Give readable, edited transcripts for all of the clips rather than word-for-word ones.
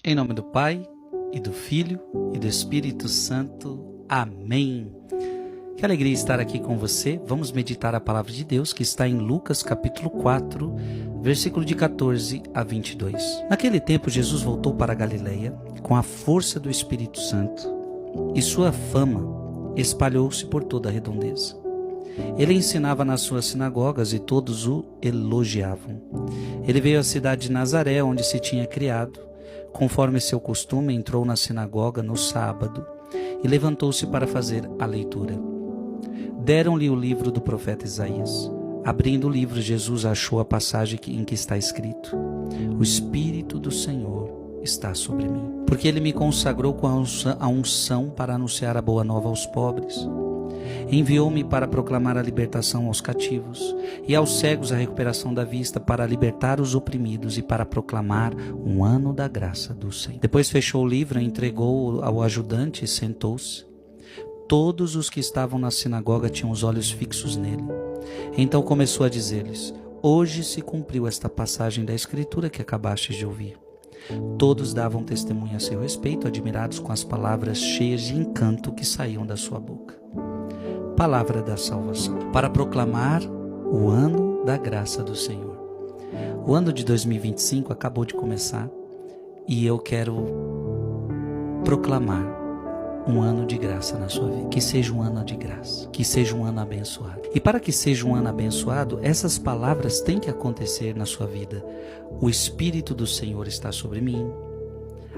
Em nome do Pai, e do Filho, e do Espírito Santo. Amém. Que alegria estar aqui com você. Vamos meditar a palavra de Deus que está em Lucas capítulo 4, versículo de 14 a 22. Naquele tempo, Jesus voltou para a Galileia com a força do Espírito Santo, e sua fama espalhou-se por toda a redondeza. Ele ensinava nas suas sinagogas e todos o elogiavam. Ele veio à cidade de Nazaré, onde se tinha criado. Conforme seu costume, entrou na sinagoga no sábado e levantou-se para fazer a leitura. Deram-lhe o livro do profeta Isaías. Abrindo o livro, Jesus achou a passagem em que está escrito: O Espírito do Senhor está sobre mim, porque ele me consagrou com a unção para anunciar a boa nova aos pobres. Enviou-me para proclamar a libertação aos cativos e aos cegos a recuperação da vista, para libertar os oprimidos e para proclamar um ano da graça do Senhor. Depois fechou o livro, entregou-o ao ajudante e sentou-se. Todos os que estavam na sinagoga tinham os olhos fixos nele. Então começou a dizer-lhes: Hoje se cumpriu esta passagem da Escritura que acabastes de ouvir. Todos davam testemunho a seu respeito, admirados com as palavras cheias de encanto que saíam da sua boca. Palavra da salvação. Para proclamar o ano da graça do Senhor. O ano de 2025 acabou de começar e eu quero proclamar um ano de graça na sua vida. Que seja um ano de graça, que seja um ano abençoado. E para que seja um ano abençoado, essas palavras têm que acontecer na sua vida. O Espírito do Senhor está sobre mim.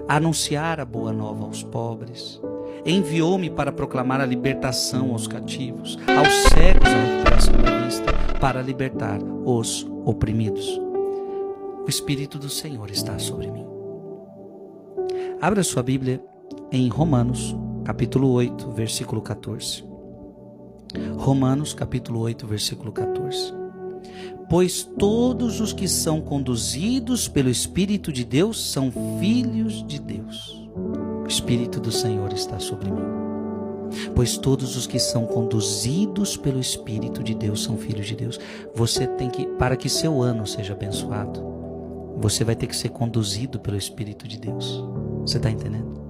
Anunciar a boa nova aos pobres. Enviou-me para proclamar a libertação aos cativos, aos cegos a recuperação da vista, para libertar os oprimidos. O Espírito do Senhor está sobre mim. Abra sua Bíblia em Romanos, capítulo 8, versículo 14. Romanos, capítulo 8, versículo 14. Pois todos os que são conduzidos pelo Espírito de Deus são filhos de Deus. O Espírito do Senhor está sobre mim. Pois todos os que são conduzidos pelo Espírito de Deus são filhos de Deus. Você tem que, para que seu ano seja abençoado, você vai ter que ser conduzido pelo Espírito de Deus. Você está entendendo?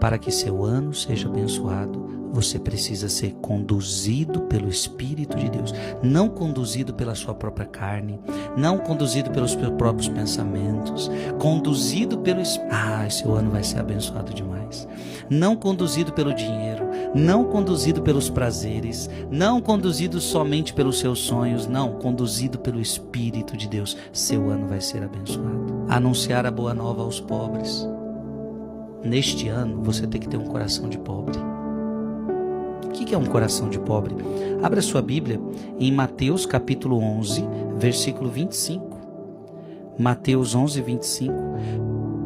Para que seu ano seja abençoado, você precisa ser conduzido pelo Espírito de Deus. Não conduzido pela sua própria carne, não conduzido pelos seus próprios pensamentos, conduzido pelo Espírito. Seu ano vai ser abençoado demais. Não conduzido pelo dinheiro, não conduzido pelos prazeres, não conduzido somente pelos seus sonhos, não, conduzido pelo Espírito de Deus. Seu ano vai ser abençoado. Anunciar a boa nova aos pobres. Neste ano, você tem que ter um coração de pobre. O que é um coração de pobre? Abra sua Bíblia em Mateus capítulo 11, versículo 25. Mateus 11, 25.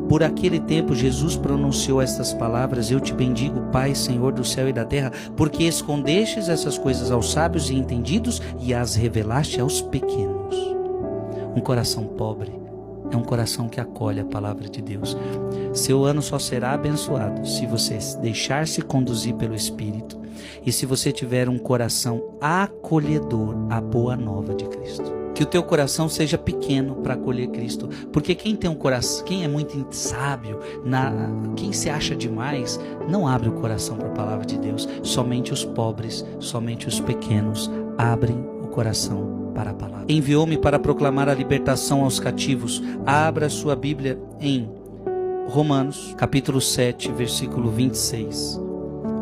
Por aquele tempo, Jesus pronunciou estas palavras: Eu te bendigo, Pai, Senhor do céu e da terra, porque escondestes essas coisas aos sábios e entendidos e as revelaste aos pequenos. Um coração pobre é um coração que acolhe a palavra de Deus. Seu ano só será abençoado se você deixar-se conduzir pelo Espírito e se você tiver um coração acolhedor à boa nova de Cristo. Que o teu coração seja pequeno para acolher Cristo, porque quem tem um coração, quem é muito sábio, quem se acha demais, não abre o coração para a palavra de Deus. Somente os pobres, somente os pequenos abrem o coração para a palavra. Enviou-me para proclamar a libertação aos cativos. Abra sua Bíblia em Romanos, capítulo 7, versículo 26.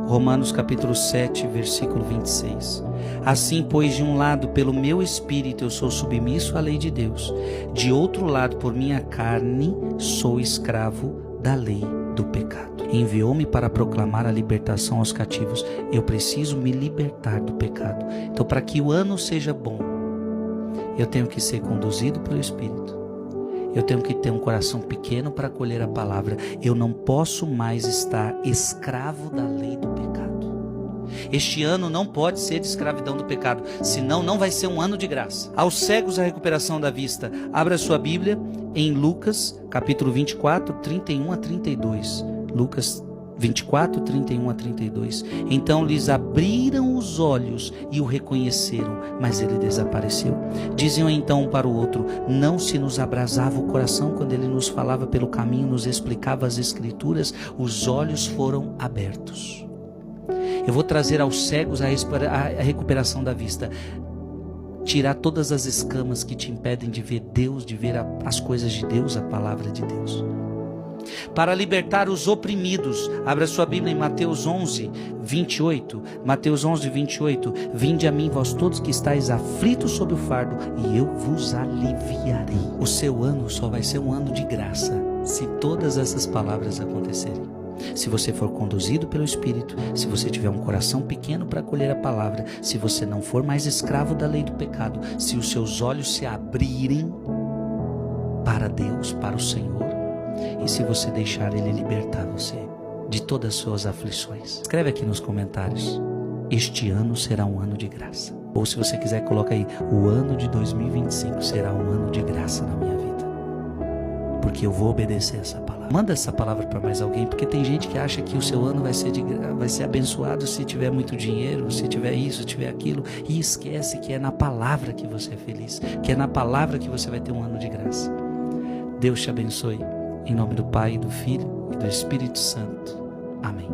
Romanos, capítulo 7, versículo 26. Assim, pois, de um lado, pelo meu espírito, eu sou submisso à lei de Deus. De outro lado, por minha carne, sou escravo da lei do pecado. Enviou-me para proclamar a libertação aos cativos. Eu preciso me libertar do pecado. Então, para que o ano seja bom, eu tenho que ser conduzido pelo Espírito. Eu tenho que ter um coração pequeno para acolher a palavra. Eu não posso mais estar escravo da lei do pecado. Este ano não pode ser de escravidão do pecado, senão não vai ser um ano de graça. Aos cegos a recuperação da vista. Abra sua Bíblia em Lucas, capítulo 24, 31 a 32. Lucas 24, 31 a 32. Então lhes abriram os olhos e o reconheceram, mas ele desapareceu. Diziam então um para o outro: não se nos abrasava o coração quando ele nos falava pelo caminho, nos explicava as escrituras? Os olhos foram abertos. Eu vou trazer aos cegos a recuperação da vista. Tirar todas as escamas que te impedem de ver Deus, de ver as coisas de Deus, a palavra de Deus. Para libertar os oprimidos, abra sua Bíblia em Mateus 11, 28. Mateus 11, 28. Vinde a mim, vós todos que estáis aflitos sob o fardo, e eu vos aliviarei. O seu ano só vai ser um ano de graça, se todas essas palavras acontecerem. Se você for conduzido pelo Espírito, se você tiver um coração pequeno para acolher a palavra, se você não for mais escravo da lei do pecado, se os seus olhos se abrirem para Deus, para o Senhor, e se você deixar Ele libertar você de todas as suas aflições. Escreve aqui nos comentários: este ano será um ano de graça. Ou se você quiser, coloca aí: o ano de 2025 será um ano de graça na minha vida, porque eu vou obedecer essa palavra. Manda essa palavra para mais alguém, porque tem gente que acha que o seu ano vai ser abençoado se tiver muito dinheiro, se tiver isso, se tiver aquilo, e esquece que é na palavra que você é feliz, que é na palavra que você vai ter um ano de graça. Deus te abençoe. Em nome do Pai, do Filho e do Espírito Santo. Amém.